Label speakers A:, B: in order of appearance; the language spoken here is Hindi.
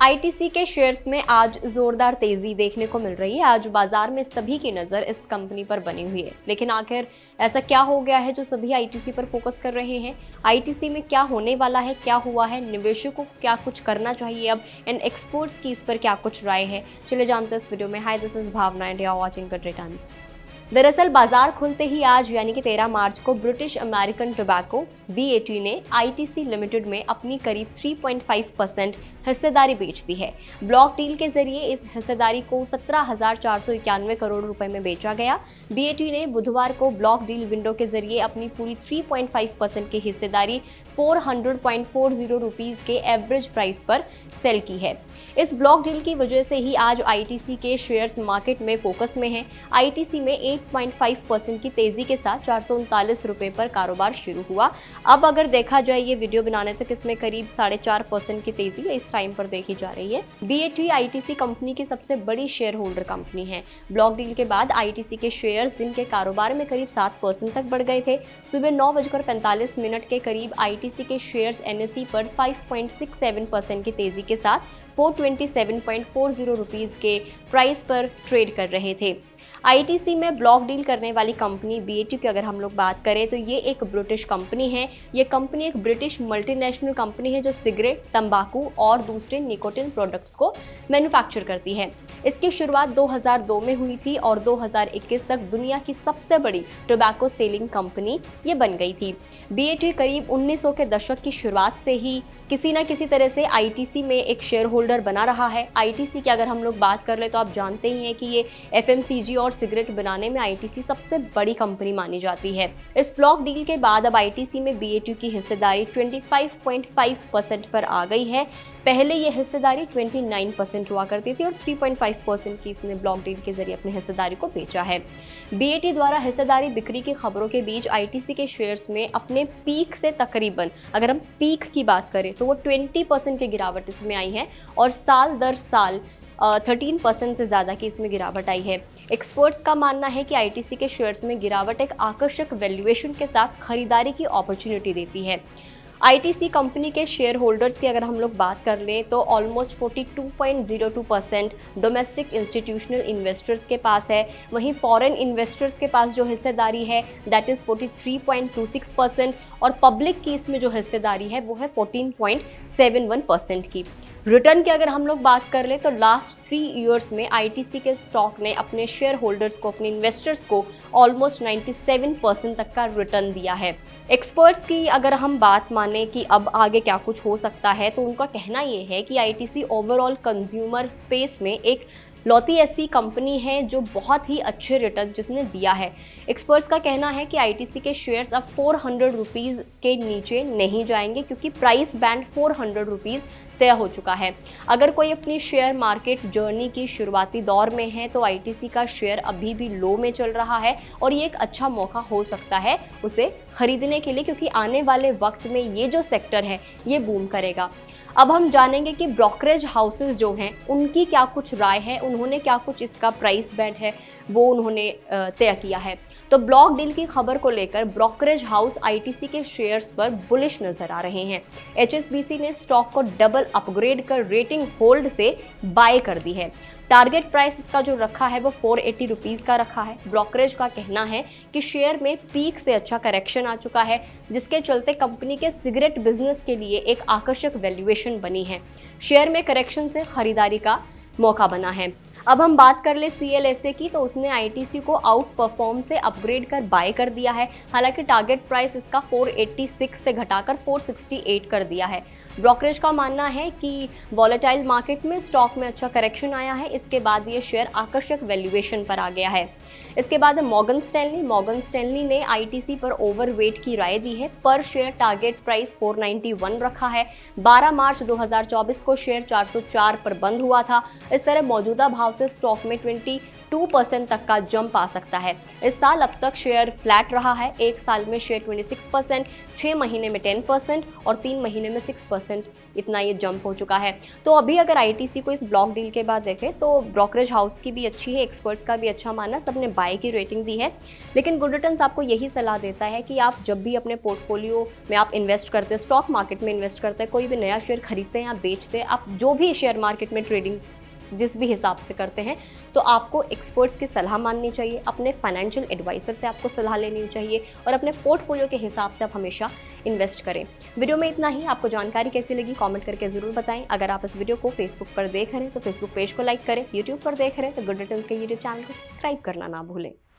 A: आईटीसी के शेयर्स में आज जोरदार तेजी देखने को मिल रही है। आज बाजार में सभी की नज़र इस कंपनी पर बनी हुई है, लेकिन आखिर ऐसा क्या हो गया है जो सभी आईटीसी पर फोकस कर रहे हैं? आईटीसी में क्या होने वाला है, क्या हुआ है, निवेशकों को क्या कुछ करना चाहिए अब, एंड एक्सपर्ट्स की इस पर क्या कुछ राय है, चले जानते हैं इस वीडियो में। Hi, this is Bhavna and you are watching good returns. दरअसल बाजार खुलते ही आज यानी कि 13 मार्च को ब्रिटिश अमेरिकन टोबैको BAT ने आईटीसी लिमिटेड में अपनी करीब 3.5% हिस्सेदारी बेच दी है। ब्लॉक डील के जरिए इस हिस्सेदारी को 17,491 करोड़ रुपए में बेचा गया। BAT ने बुधवार को ब्लॉक डील विंडो के जरिए अपनी पूरी 3.5% की हिस्सेदारी 400.40 रुपीज के एवरेज प्राइस पर सेल की है। इस ब्लॉक डील की वजह से ही आज आईटीसी के शेयर्स मार्केट में फोकस में हैं। आईटीसी में 8.5% की तेजी के साथ 439 रुपए पर कारोबार शुरू हुआ। अब अगर देखा जाए ये वीडियो बनाने तक इसमें करीब 4.5% की तेजी इस टाइम पर देखी जा रही है। BAT आईटीसी कंपनी की सबसे बड़ी शेयर होल्डर कंपनी है। ब्लॉक डील के बाद आईटीसी के शेयर्स दिन के कारोबार में करीब 7% तक बढ़ गए थे। सुबह 9:45 के करीब आईटीसी के शेयर्स NSE पर 5.67% की तेजी के साथ 427.40 रुपीज के प्राइस पर ट्रेड कर रहे थे। आईटीसी में ब्लॉक डील करने वाली कंपनी BAT की अगर हम लोग बात करें तो ये एक ब्रिटिश कंपनी है। ये कंपनी एक ब्रिटिश मल्टीनेशनल कंपनी है जो सिगरेट, तंबाकू और दूसरे निकोटिन प्रोडक्ट्स को मैन्युफैक्चर करती है। इसकी शुरुआत 2002 में हुई थी और 2021 तक दुनिया की सबसे बड़ी टोबैको सेलिंग कंपनी ये बन गई थी। BAT करीब 1900 के दशक की शुरुआत से ही किसी न किसी तरह से आईटीसी में एक शेयर होल्डर बना रहा है। आईटीसी की अगर हम लोग बात कर ले तो आप जानते ही हैं कि ये FMCG और सिगरेट बनाने में आईटीसी सबसे बड़ी कंपनी मानी जाती है। इस ब्लॉक डील के बाद अब आईटीसी में BAT की हिस्सेदारी 25.5% पर आ गई है। पहले ये हिस्सेदारी 29% हुआ करती थी और 3.5% की इसने ब्लॉक डील के जरिए अपनी हिस्सेदारी को बेचा है। BAT द्वारा हिस्सेदारी बिक्री की खबरों के बीच आईटीसी के शेयर्स में अपने पीक से तकरीबन, अगर हम पीक की बात करें तो वो 20% की गिरावट इसमें आई है और साल दर साल 13% से ज़्यादा की इसमें गिरावट आई है। एक्सपर्ट्स का मानना है कि आईटीसी के शेयर्स में गिरावट एक आकर्षक वैल्यूएशन के साथ खरीदारी की अपॉर्चुनिटी देती है। आईटीसी कंपनी के शेयर होल्डर्स की अगर हम लोग बात कर लें तो ऑलमोस्ट 42.02% डोमेस्टिक इंस्टीट्यूशनल इन्वेस्टर्स के पास है। वहीं फॉरेन इन्वेस्टर्स के पास जो हिस्सेदारी है दैट इज़ 43.26% और पब्लिक की इसमें जो हिस्सेदारी है वो है 14.71% की। रिटर्न की अगर हम लोग बात कर लें तो लास्ट 3 ईयर्स में आईटीसी के स्टॉक ने अपने शेयर होल्डर्स को, अपने इन्वेस्टर्स को ऑलमोस्ट 97% तक का रिटर्न दिया है। एक्सपर्ट्स की अगर हम बात माने कि अब आगे क्या कुछ हो सकता है तो उनका कहना ये है कि आईटीसी ओवरऑल कंज्यूमर स्पेस में एक लौती ऐसी कंपनी है जो बहुत ही अच्छे रिटर्न जिसने दिया है। एक्सपर्ट्स का कहना है कि आईटीसी के शेयर्स अब 400 रुपीज़ के नीचे नहीं जाएंगे क्योंकि प्राइस बैंड 400 रुपीज़ तय हो चुका है। अगर कोई अपनी शेयर मार्केट जर्नी की शुरुआती दौर में है तो आईटीसी का शेयर अभी भी लो में चल रहा है और ये एक अच्छा मौका हो सकता है उसे खरीदने के लिए, क्योंकि आने वाले वक्त में ये जो सेक्टर है ये बूम करेगा। अब हम जानेंगे कि ब्रोकरेज हाउसेस जो हैं उनकी क्या कुछ राय है, उन्होंने क्या कुछ इसका प्राइस बैंड है वो उन्होंने तय किया है। तो ब्लॉक डील की खबर को लेकर ब्रोकरेज हाउस आईटीसी के शेयर्स पर बुलिश नजर आ रहे हैं। HSBC ने स्टॉक को डबल अपग्रेड कर रेटिंग होल्ड से बाय कर दी है। टारगेट प्राइस इसका जो रखा है वो 480 रुपीज़ का रखा है। ब्रोकरेज का कहना है कि शेयर में पीक से अच्छा करेक्शन आ चुका है जिसके चलते कंपनी के सिगरेट बिजनेस के लिए एक आकर्षक वैल्यूएशन बनी है। शेयर में करेक्शन से खरीदारी का मौका बना है। अब हम बात कर ले CLSA की तो उसने आईटीसी को आउट परफॉर्म से अपग्रेड कर बाय कर दिया है। हालांकि टारगेट प्राइस इसका 486 से घटाकर 468 कर दिया है। ब्रोकरेज का मानना है कि वॉलेटाइल मार्केट में स्टॉक में अच्छा करेक्शन आया है, इसके बाद ये शेयर आकर्षक वैल्यूएशन पर आ गया है। इसके बाद मॉर्गन स्टैनली ने आईटीसी पर ओवरवेट की राय दी है। पर शेयर टारगेट प्राइस 491 रखा है। 12 मार्च 2024 को शेयर 404 पर बंद हुआ था। इस तरह मौजूदा भाव से स्टॉक में 22% तक का जंप आ सकता है। इस साल अब तक शेयर फ्लैट रहा है। एक साल में शेयर 26%, 6 महीने में 10% और 3 महीने में 6% 50% इतना ये जंप हो चुका है। तो अभी अगर आईटीसी को इस ब्लॉक डील के बाद देखें तो ब्रोकरेज हाउस की भी अच्छी है, एक्सपर्ट्स का भी अच्छा माना, सबने बाय की रेटिंग दी है। लेकिन गुड रिटर्न्स आपको यही सलाह देता है कि आप जब भी अपने पोर्टफोलियो में आप इन्वेस्ट करते हैं, स्टॉक मार्केट में इन्वेस्ट करते हैं, कोई भी नया शेयर खरीदते हैं या बेचते हैं, आप जो भी शेयर मार्केट में ट्रेडिंग जिस भी हिसाब से करते हैं, तो आपको एक्सपर्ट्स की सलाह माननी चाहिए, अपने फाइनेंशियल एडवाइजर से आपको सलाह लेनी चाहिए और अपने पोर्टफोलियो के हिसाब से आप हमेशा इन्वेस्ट करें। वीडियो में इतना ही। आपको जानकारी कैसी लगी कमेंट करके ज़रूर बताएं। अगर आप इस वीडियो को फेसबुक पर देख रहे हैं तो फेसबुक पेज को लाइक करें, यूट्यूब पर देख रहे हैं तो गुड रिटर्न्स के यूट्यूब चैनल को सब्सक्राइब करना ना भूलें।